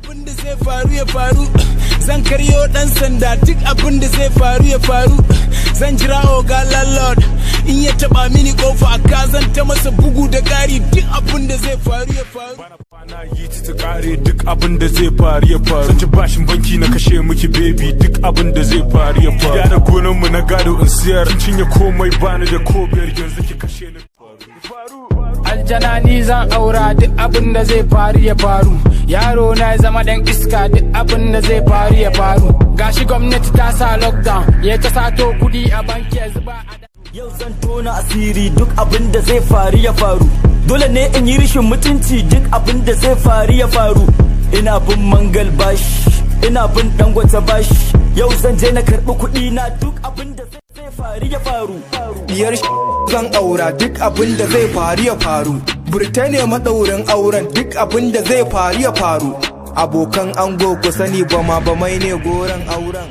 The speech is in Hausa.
abin da zai faru ya faru, zan karyo dan sanda. Duk abin da zai faru ya faru, zan jira oga landlord. In ya taba mini kofa ka zan ta masa bugu da gari. Duk abin da zai faru ya faru. Bana yi ta kare duk abin da zai faru ya faru. Zan ci bashin banki na kashe miki baby. Duk abin da zai faru ya faru. Gida da gonan mu na gado in siyar. Kin cinye komai bani da ko biyar yanzu ki kashe ni. Aljana ni zan aura duk abin da zai faru ya faru. Yaro na zama dan iska duk abin da zai faru ya faru. Gashi gwamnati ta sa lockdown ya ta sato kudi a banki yanzu ba. Yau zan tona asiri duk abin da zai faru ya faru. Dole ne in yi rishin mutunci duk abin da zai faru ya faru. Ina bin mangal bashi, ina bin dangwata bashi. Yau zan je na karɓi kuɗi na duk abin da zai faru ya faru. Diyar zan aura duk abin da zai faru ya faru. Burtaniya madaurin auren duk abin da zai faru ya faru. Abokan ango ku sani ba ma ba mai ne goron auren.